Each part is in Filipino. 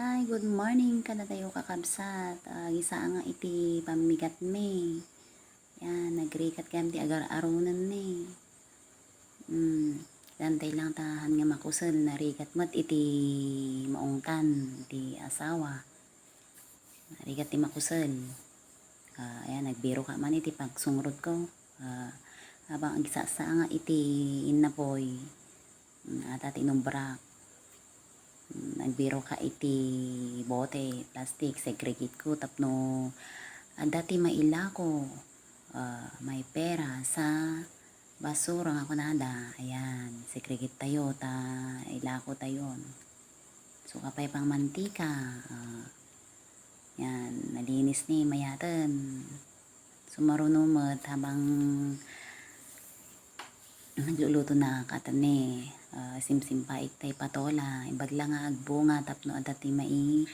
Hi, good morning kada tayo kakabsat. Gisa nga iti pamigat me. Yan, nagrikat kayam ti agar arunan me. Dantay lang tahan nga makusel narikat mat iti maungtan iti asawa. Narikat ti makusel. Ayan, nagbiro ka man iti pagsungrod ko. Habang ang gisa nga iti inapoy. At inumbrak. Nagbiro ka iti bote, plastic, segregate ko tapno dati maila ko may pera sa basura nga kunada. Ayan, segregate tayo ta ilako tayon. So kapay pang mantika, yan, nalinis ni mayaten. Sumarunumot habang nagluluto na katane. Simsimpa itay patola ibagla nga agbunga tapno adati mai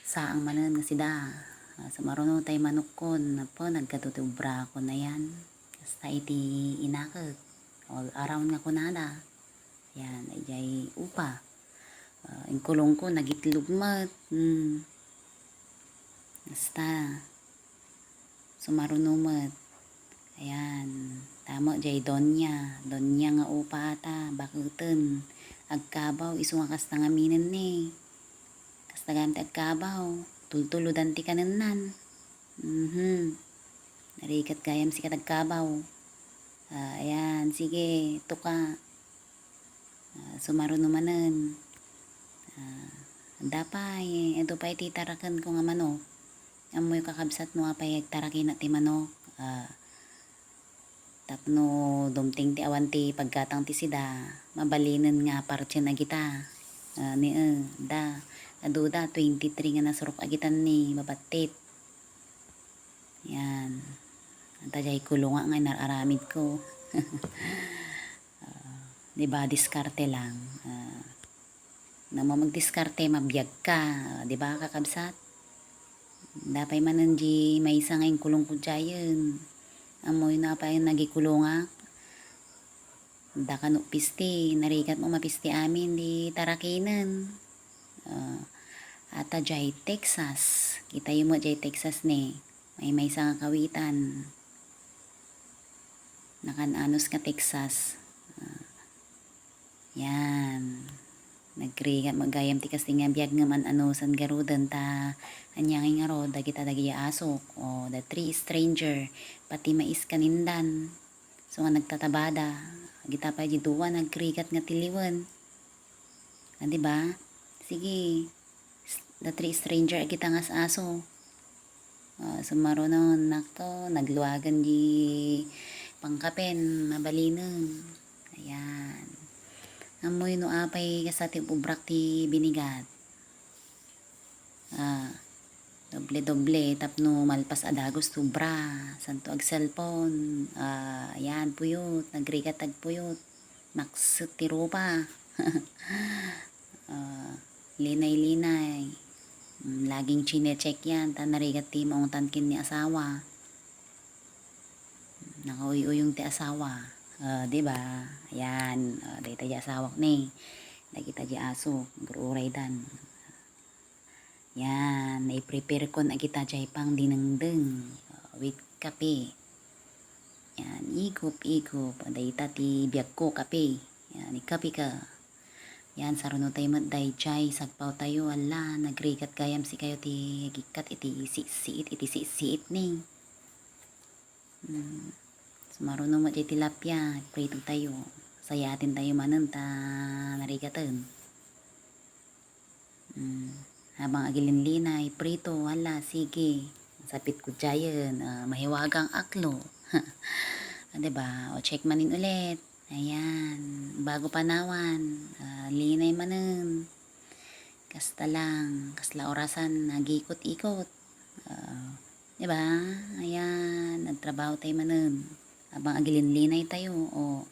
saang manen nga sida. Sumaruno tay manukon po nagkatutubra ko na yan hasta iti inaket all around nga kunada. Yan ayay upa. Ingkulong ko nagitlugmat. Hasta sumarunumat. Ayan, tamo jay donya nga upa ata, bakuten, agkabaw, iso nga kasta nga minen ni, kasta gamit agkabaw, tultuludan ti kananan, narikat gayam si katagkabaw, ayan, sige, tuka, sumaro numanen, dapay, edo pa ititarakan ko nga manok, amoy kakabsat mo nga pay agtarakin na ti manok, tapno dumting ti awan ti pagkatang ti sida mabalinen nga parchen agita ni da aduda 23 nga nasurok agitan ni babatit. Yan antajay kulunga nga nararamid ko. Diba diskarte lang namo magdiskarte mabiyag ka, diba kakabsat dapay manan di may isa nga yung kulong ko dyayon. Amoy na pa yung nagikulunga. Dakano pisti. Narikat mo mapisti amin di tarakinan. Ata jay Texas. Kita yung mo jay Texas ni. May isang kawitan. Nakananos ka Texas. Yan. Nagrigat magayam ti kasi nga biyag nga man anusan garudan ta anyangin nga ro dagita dagiya asok o the three stranger pati mais kanindan so nga nagtatabada gita pa di duwa nagrigat nga tiliwan diba sige the three stranger kita nga sa aso sumaro nun nakto nagluwagan di pangkapen mabalinen ayan amoy no apay kasati ubrak ti binigat. Doble tapno malpas adagos tubra. Santo ag cellphone. Ayan puyot. Nagrigat ag puyot. Maksut ti rupa. Linay-linay. Laging chine-check yan. Narigat ti maong tankin ni asawa. Nakauy-uyong ti asawa. Diba? Ayan, dahita di asawak ni. Dagita di aso, gruray dan. Yan, i-prepare ko na kita jay pang dinengdeng with kape. Yan, igop. Dahita ti biyak ko kape. Yan, ikape ka. Yan, saruno tayo matday jay, sagpaw tayo, ala, nagrigat gayam si kayo ti gikat iti siit ni. Sumaruno mo jay tilapia, prito tayo. Sayatin tayo manan ta narigatan. Habang agilinlinay, prito, wala, sige. Sapit ko dyan, mahiwagang aklo. Diba? O check manin ulit. Ayan, bago panawan, linay manan. Kasta lang, kasla orasan, nagikot-ikot. Diba? Ayan, nagtrabaho tayo manan. Habang agilinlinay tayo, o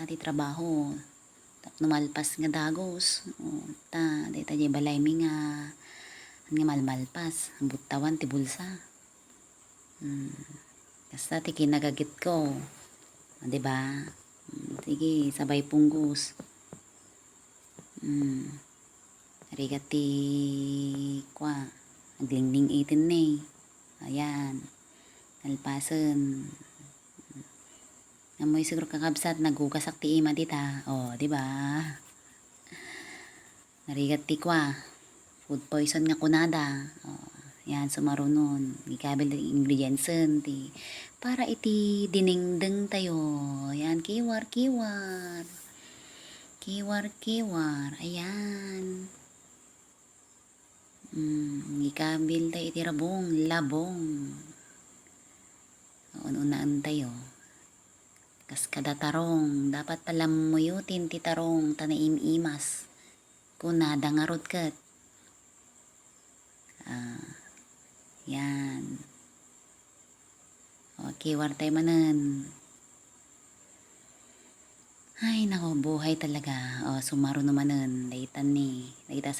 nati trabaho tapno malpas nga dagos dita jay balay mi nga malmalpas butawan ti bulsa kasta ti kinagagit ko diba sige sabay punggos Rigat ti kwa. Naglingling itin na eh. Ayan. Nalpasan. Amoy siguro kakabsat nagugasak ti ima dita. O, di ba? Narigat ti kwa. Food poison nga kunada. O, yan, sumarunon. Gikabil ti ingredients ti para iti dinengdeng tayo. Yan, kiwar, kiwar. Kiwar, kiwar. Ayan. Gikabil tayo iti rabong, labong. Unaan tayo. Kas kada tarong, dapat palam muyutin ti tarong tanaim imas. Kunada nga rod kat. Yan. O, kiwar tayo manan. Ay, nako, buhay talaga. O, sumaro naman daitan ni. Daita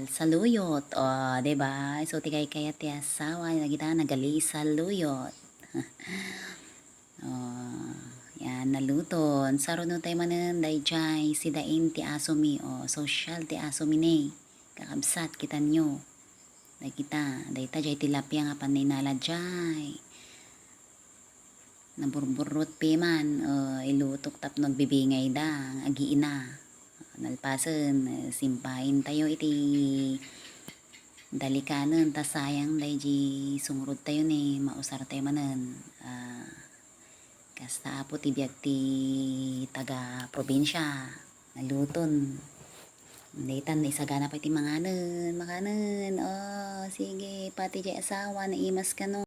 saluyot. O, diba? So, tikay kaya ti asawa. Nagita, nagali saluyot. O, yan, naluton. Saruno tayo manan. Dayjay, si dain ti asumi. O, social ti asumi ni. Kakabsat, kita nyo. Dayta, jay tilapia nga paninala jay. Naburburot piman, ilutok tap nagbibingay da, agiina. Nalpasan, simpahin tayo iti dalikanan, ta sayang dayji sungrod tayo ni, mausar tayo manan. Kasta po ti biag ti taga probinsya, naluton. Daytan, isagana pa iti makanan. Sige, pati jay asawa, naimas ka no.